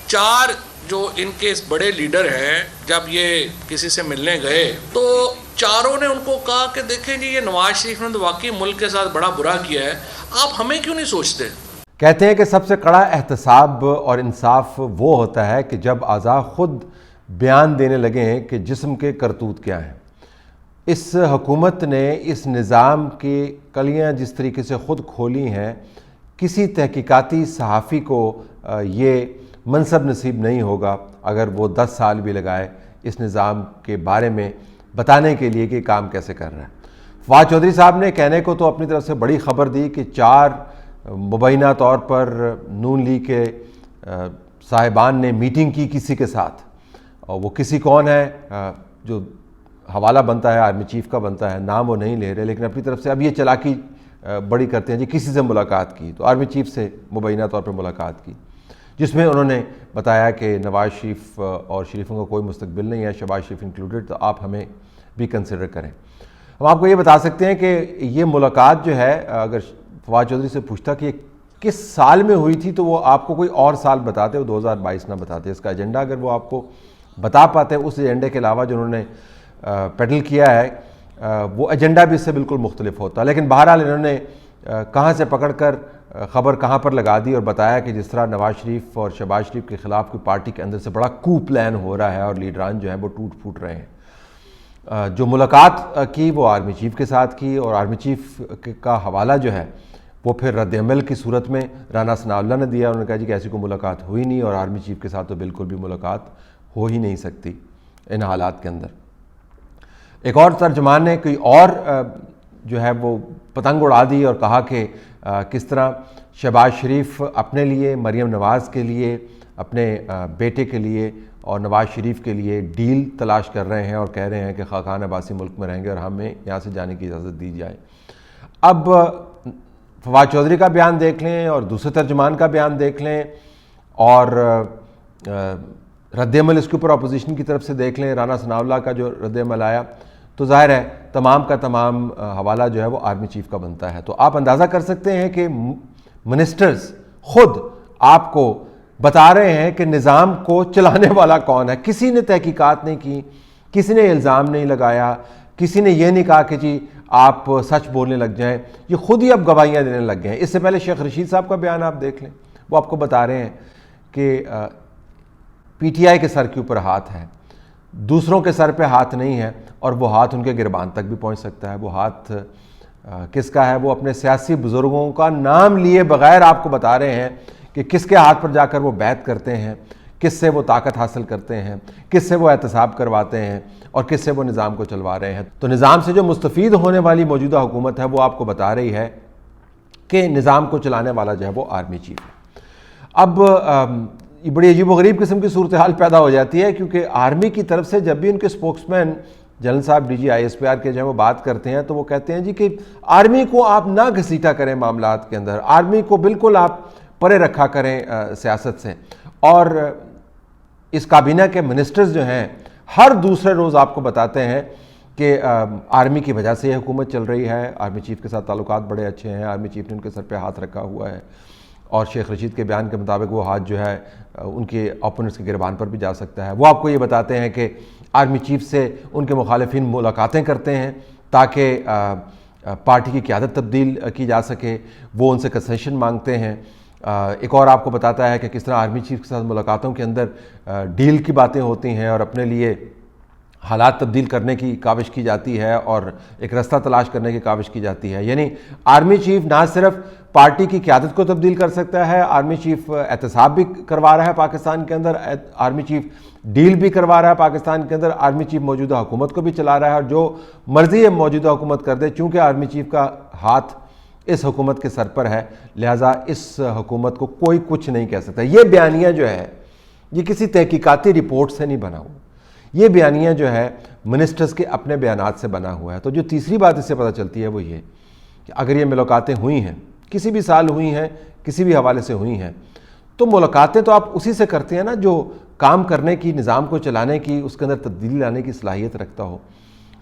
4 جو ان کے بڑے لیڈر ہیں جب یہ کسی سے ملنے گئے تو چاروں نے ان کو کہا کہ دیکھیں جی یہ نواز شریف نے تو واقعی ملک کے ساتھ بڑا برا کیا ہے، آپ ہمیں کیوں نہیں سوچتے؟ کہتے ہیں کہ سب سے کڑا احتساب اور انصاف وہ ہوتا ہے کہ جب اعضاء خود بیان دینے لگیں کہ جسم کے کرتوت کیا ہیں۔ اس حکومت نے اس نظام کی کلیاں جس طریقے سے خود کھولی ہیں، کسی تحقیقاتی صحافی کو یہ منصب نصیب نہیں ہوگا اگر وہ 10 سال بھی لگائے اس نظام کے بارے میں بتانے کے لیے کہ کام کیسے کر رہا ہے۔ فواد چودھری صاحب نے کہنے کو تو اپنی طرف سے بڑی خبر دی کہ 4 مبینہ طور پر نون لیگ کے صاحبان نے میٹنگ کی کسی کے ساتھ، اور وہ کسی کون ہے جو حوالہ بنتا ہے آرمی چیف کا بنتا ہے، نام وہ نہیں لے رہے، لیکن اپنی طرف سے اب یہ چلاکی بڑی کرتے ہیں جی کسی سے ملاقات کی، تو آرمی چیف سے مبینہ طور پر ملاقات کی، جس میں انہوں نے بتایا کہ نواز شریف اور شریفوں کا کوئی مستقبل نہیں ہے، شہباز شریف انکلوڈڈ، تو آپ ہمیں بھی کنسیڈر کریں۔ ہم آپ کو یہ بتا سکتے ہیں کہ یہ ملاقات جو ہے، اگر فواد چودھری سے پوچھتا کہ یہ کس سال میں ہوئی تھی تو وہ آپ کو کوئی اور سال بتاتے، وہ 2022 نہ بتاتے۔ اس کا ایجنڈا اگر وہ آپ کو بتا پاتے اس ایجنڈے کے علاوہ جو انہوں نے پیڈل کیا ہے، وہ ایجنڈا بھی اس سے بالکل مختلف ہوتا، لیکن بہرحال انہوں نے کہاں سے پکڑ کر خبر کہاں پر لگا دی اور بتایا کہ جس طرح نواز شریف اور شہباز شریف کے خلاف کوئی پارٹی کے اندر سے بڑا کو پلان ہو رہا ہے اور لیڈران جو ہیں وہ ٹوٹ پھوٹ رہے ہیں۔ جو ملاقات کی وہ آرمی چیف کے ساتھ کی، اور آرمی چیف کا حوالہ جو ہے وہ پھر رد عمل کی صورت میں رانا ثناء اللہ نے دیا۔ انہوں نے کہا جی کہ ایسی کوئی ملاقات ہوئی نہیں، اور آرمی چیف کے ساتھ تو بالکل بھی ملاقات ہو ہی نہیں سکتی ان حالات کے اندر۔ ایک اور ترجمان نے کوئی اور جو ہے وہ پتنگ اڑا دی اور کہا کہ کس طرح شہباز شریف اپنے لیے، مریم نواز کے لیے، اپنے بیٹے کے لیے اور نواز شریف کے لیے ڈیل تلاش کر رہے ہیں اور کہہ رہے ہیں کہ خاقان عباسی ملک میں رہیں گے اور ہمیں یہاں سے جانے کی اجازت دی جائے۔ اب فواد چودھری کا بیان دیکھ لیں اور دوسرے ترجمان کا بیان دیکھ لیں، اور رد عمل اس کے اوپر اپوزیشن کی طرف سے دیکھ لیں، رانا ثناء اللہ کا جو رد عمل آیا، تو ظاہر ہے تمام کا تمام حوالہ جو ہے وہ آرمی چیف کا بنتا ہے۔ تو آپ اندازہ کر سکتے ہیں کہ منسٹرز خود آپ کو بتا رہے ہیں کہ نظام کو چلانے والا کون ہے۔ کسی نے تحقیقات نہیں کی، کسی نے الزام نہیں لگایا، کسی نے یہ نہیں کہا کہ جی آپ سچ بولنے لگ جائیں، یہ خود ہی اب گواہیاں دینے لگ گئے ہیں۔ اس سے پہلے شیخ رشید صاحب کا بیان آپ دیکھ لیں، وہ آپ کو بتا رہے ہیں کہ پی ٹی آئی کے سر کے اوپر ہاتھ ہے، دوسروں کے سر پہ ہاتھ نہیں ہے، اور وہ ہاتھ ان کے گربان تک بھی پہنچ سکتا ہے۔ وہ ہاتھ کس کا ہے؟ وہ اپنے سیاسی بزرگوں کا نام لیے بغیر آپ کو بتا رہے ہیں کہ کس کے ہاتھ پر جا کر وہ بیعت کرتے ہیں، کس سے وہ طاقت حاصل کرتے ہیں، کس سے وہ احتساب کرواتے ہیں، اور کس سے وہ نظام کو چلوا رہے ہیں۔ تو نظام سے جو مستفید ہونے والی موجودہ حکومت ہے وہ آپ کو بتا رہی ہے کہ نظام کو چلانے والا جو ہے وہ آرمی چیف ہے۔ اب یہ بڑی عجیب و غریب قسم کی صورتحال پیدا ہو جاتی ہے، کیونکہ آرمی کی طرف سے جب بھی ان کے اسپوکس مین جنرل صاحب DG ISPR کے جو ہے وہ بات کرتے ہیں تو وہ کہتے ہیں جی کہ آرمی کو آپ نہ گھسیٹا کریں معاملات کے اندر، آرمی کو بالکل آپ پرے رکھا کریں سیاست سے۔ اور اس کابینہ کے منسٹرز جو ہیں ہر دوسرے روز آپ کو بتاتے ہیں کہ آرمی کی وجہ سے یہ حکومت چل رہی ہے، آرمی چیف کے ساتھ تعلقات بڑے اچھے ہیں، آرمی چیف نے ان کے سر پہ ہاتھ رکھا ہوا ہے، اور شیخ رشید کے بیان کے مطابق وہ ہاتھ جو ہے ان کے اوپوننٹس کے گربان پر بھی جا سکتا ہے۔ وہ آپ کو یہ بتاتے ہیں کہ آرمی چیف سے ان کے مخالفین ملاقاتیں کرتے ہیں تاکہ پارٹی کی قیادت تبدیل کی جا سکے، وہ ان سے کنسیشن مانگتے ہیں۔ ایک اور آپ کو بتاتا ہے کہ کس طرح آرمی چیف کے ساتھ ملاقاتوں کے اندر ڈیل کی باتیں ہوتی ہیں اور اپنے لیے حالات تبدیل کرنے کی کاوش کی جاتی ہے اور ایک رستہ تلاش کرنے کی کاوش کی جاتی ہے۔ یعنی آرمی چیف نہ صرف پارٹی کی قیادت کو تبدیل کر سکتا ہے، آرمی چیف احتساب بھی کروا رہا ہے پاکستان کے اندر، آرمی چیف ڈیل بھی کروا رہا ہے پاکستان کے اندر، آرمی چیف موجودہ حکومت کو بھی چلا رہا ہے، اور جو مرضی ہے موجودہ حکومت کر دے، چونکہ آرمی چیف کا ہاتھ اس حکومت کے سر پر ہے، لہٰذا اس حکومت کو کوئی کچھ نہیں کہہ سکتا۔ یہ بیانیہ جو ہے یہ کسی تحقیقاتی رپورٹ سے نہیں بنا ہوا، یہ بیانیہ جو ہے منسٹرز کے اپنے بیانات سے بنا ہوا ہے۔ تو جو تیسری بات اس سے پتہ چلتی ہے وہ یہ کہ اگر یہ ملاقاتیں ہوئی ہیں، کسی بھی سال ہوئی ہیں، کسی بھی حوالے سے ہوئی ہیں، تو ملاقاتیں تو آپ اسی سے کرتے ہیں نا جو کام کرنے کی، نظام کو چلانے کی، اس کے اندر تبدیلی لانے کی صلاحیت رکھتا ہو،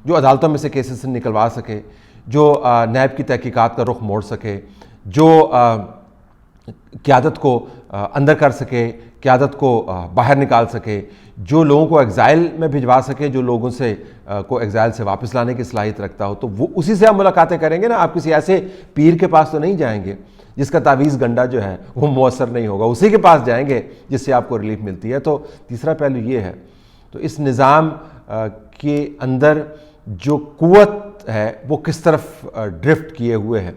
جو عدالتوں میں سے کیسز سے نکلوا سکے، جو نیب کی تحقیقات کا رخ موڑ سکے، جو قیادت کو اندر کر سکے قیادت کو باہر نکال سکے, جو لوگوں کو ایگزائل میں بھجوا سکے, جو لوگوں سے کو ایگزائل سے واپس لانے کی صلاحیت رکھتا ہو, تو وہ اسی سے آپ ملاقاتیں کریں گے نا. آپ کسی ایسے پیر کے پاس تو نہیں جائیں گے جس کا تعویذ گنڈا جو ہے وہ مؤثر نہیں ہوگا, اسی کے پاس جائیں گے جس سے آپ کو ریلیف ملتی ہے. تو تیسرا پہلو یہ ہے. تو اس نظام کے اندر جو قوت ہے وہ کس طرف ڈرفٹ کیے ہوئے ہے.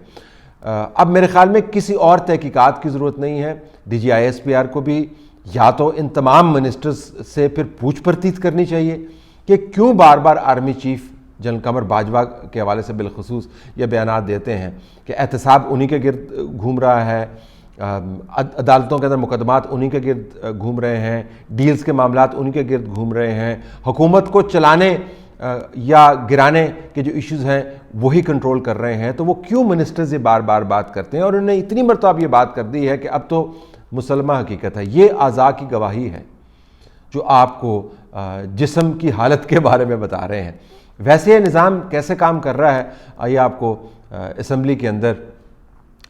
اب میرے خیال میں کسی اور تحقیقات کی ضرورت نہیں ہے. D G I S P R کو بھی یا تو ان تمام منسٹرز سے پھر پوچھ پرتیت کرنی چاہیے کہ کیوں بار بار army chief general Qamar Bajwa کے حوالے سے بالخصوص یہ بیانات دیتے ہیں کہ احتساب انہی کے گرد گھوم رہا ہے, عدالتوں کے اندر مقدمات انہی کے گرد گھوم رہے ہیں, ڈیلز کے معاملات انہی کے گرد گھوم رہے ہیں, حکومت کو چلانے یا گرانے کے جو ایشوز ہیں وہی کنٹرول کر رہے ہیں. تو وہ کیوں منسٹرز یہ بار بار بات کرتے ہیں؟ اور انہوں نے اتنی مرتبہ یہ بات کر دی ہے کہ اب تو مسلمہ حقیقت ہے. یہ اعضاء کی گواہی ہے جو آپ کو جسم کی حالت کے بارے میں بتا رہے ہیں. ویسے یہ نظام کیسے کام کر رہا ہے, آئیے آپ کو اسمبلی کے اندر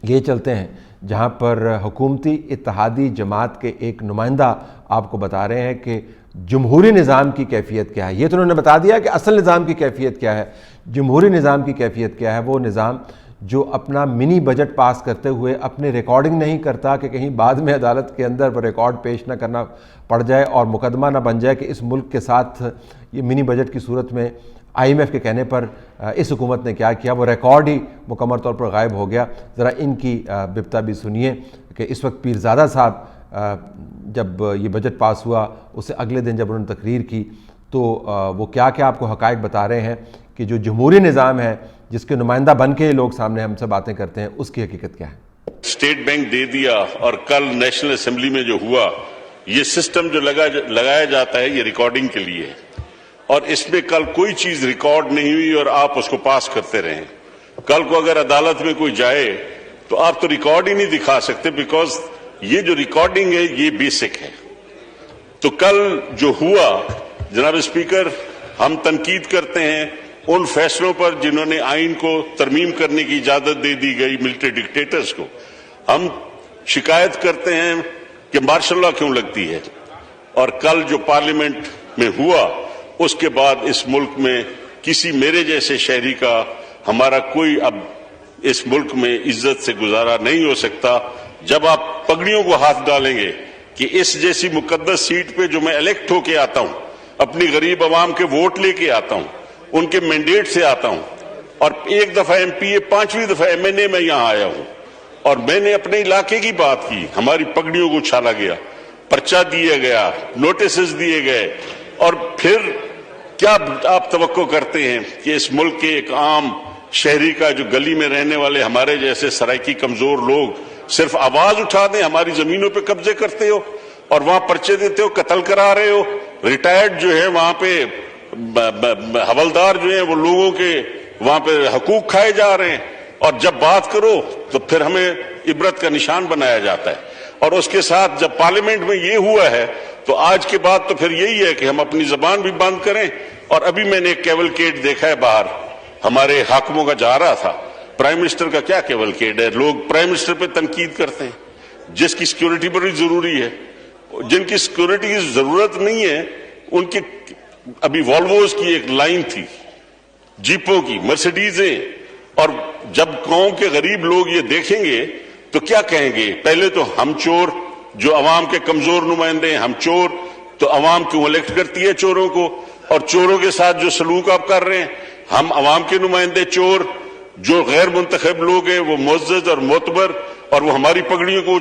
لے چلتے ہیں جہاں پر حکومتی اتحادی جماعت کے ایک نمائندہ آپ کو بتا رہے ہیں کہ جمہوری نظام کی کیفیت کیا ہے. یہ تو انہوں نے بتا دیا کہ اصل نظام کی کیفیت کیا ہے. جمہوری نظام کی کیفیت کیا ہے؟ وہ نظام جو اپنا منی بجٹ پاس کرتے ہوئے اپنے ریکارڈنگ نہیں کرتا کہ کہیں بعد میں عدالت کے اندر وہ ریکارڈ پیش نہ کرنا پڑ جائے اور مقدمہ نہ بن جائے کہ اس ملک کے ساتھ یہ منی بجٹ کی صورت میں آئی ایم ایف کے کہنے پر اس حکومت نے کیا کیا, وہ ریکارڈ ہی مکمل طور پر غائب ہو گیا. ذرا ان کی بپتا بھی سنیے کہ اس وقت پیرزادہ صاحب جب یہ بجٹ پاس ہوا اس سے اگلے دن جب انہوں نے تقریر کی تو وہ کیا کیا آپ کو حقائق بتا رہے ہیں کہ جو جمہوری نظام ہے جس کے نمائندہ بن کے لوگ سامنے ہم سے باتیں کرتے ہیں اس کی حقیقت کیا ہے. اسٹیٹ بینک دے دیا اور کل نیشنل اسمبلی میں جو ہوا, یہ سسٹم جو لگایا جاتا ہے یہ ریکارڈنگ کے لیے ہے, اور اس میں کل کوئی چیز ریکارڈ نہیں ہوئی اور آپ اس کو پاس کرتے رہیں. کل کو اگر عدالت میں کوئی جائے تو آپ تو ریکارڈ ہی نہیں دکھا سکتے, بیکاز یہ جو ریکارڈنگ ہے یہ بیسک ہے. تو کل جو ہوا جناب اسپیکر, ہم تنقید کرتے ہیں ان فیصلوں پر جنہوں نے آئین کو ترمیم کرنے کی اجازت دے دی گئی ملٹری ڈکٹیٹرز کو. ہم شکایت کرتے ہیں کہ مارشل لا کیوں لگتی ہے, اور کل جو پارلیمنٹ میں ہوا اس کے بعد اس ملک میں کسی میرے جیسے شہری کا, ہمارا کوئی اب اس ملک میں عزت سے گزارا نہیں ہو سکتا. جب آپ پگڑیوں کو ہاتھ ڈالیں گے کہ اس جیسی مقدس سیٹ پہ جو میں الیکٹ ہو کے آتا ہوں, اپنی غریب عوام کے ووٹ لے کے آتا ہوں, ان کے مینڈیٹ سے آتا ہوں, اور ایک دفعہ ایم پی اے, 5ویں دفعہ ایم این اے میں یہاں آیا ہوں, اور میں نے اپنے علاقے کی بات کی, ہماری پگڑیوں کو چھالا گیا, پرچہ دیا گیا, نوٹسز دیے گئے, اور پھر کیا آپ توقع کرتے ہیں کہ اس ملک کے ایک عام شہری کا, جو گلی میں رہنے والے ہمارے جیسے سرائکی کمزور لوگ صرف آواز اٹھا دیں, ہماری زمینوں پہ قبضے کرتے ہو اور وہاں پرچے دیتے ہو, قتل کرا رہے ہو, ریٹائرڈ جو ہے وہاں پہ حوالدار جو ہیں وہ لوگوں کے وہاں پہ حقوق کھائے جا رہے ہیں, اور جب بات کرو تو پھر ہمیں عبرت کا نشان بنایا جاتا ہے. اور اس کے ساتھ جب پارلیمنٹ میں یہ ہوا ہے تو آج کے بعد تو پھر یہی ہے کہ ہم اپنی زبان بھی بند کریں. اور ابھی میں نے ایک کیولکیڈ دیکھا ہے باہر, ہمارے حاکموں کا جا رہا تھا. پرائم منسٹر کا کیا کیولکیڈ ہے؟ لوگ پرائم منسٹر پہ تنقید کرتے ہیں جس کی سیکورٹی بڑی ضروری ہے. جن کی سیکورٹی کی ضرورت نہیں ہے ان کی, ابھی والووز کی ایک لائن تھی, جیپوں کی, مرسیڈیزیں, اور جب قوم کے غریب لوگ یہ دیکھیں گے تو کیا کہیں گے؟ پہلے تو ہم چور, جو عوام کے کمزور نمائندے ہیں, ہم چور, تو عوام کیوں الیکٹ کرتی ہے چوروں کو؟ اور چوروں کے ساتھ جو سلوک آپ کر رہے ہیں, ہم عوام کے نمائندے چور, جو غیر منتخب لوگ ہیں وہ معزز اور معتبر, اور وہ ہماری پگڑیوں کو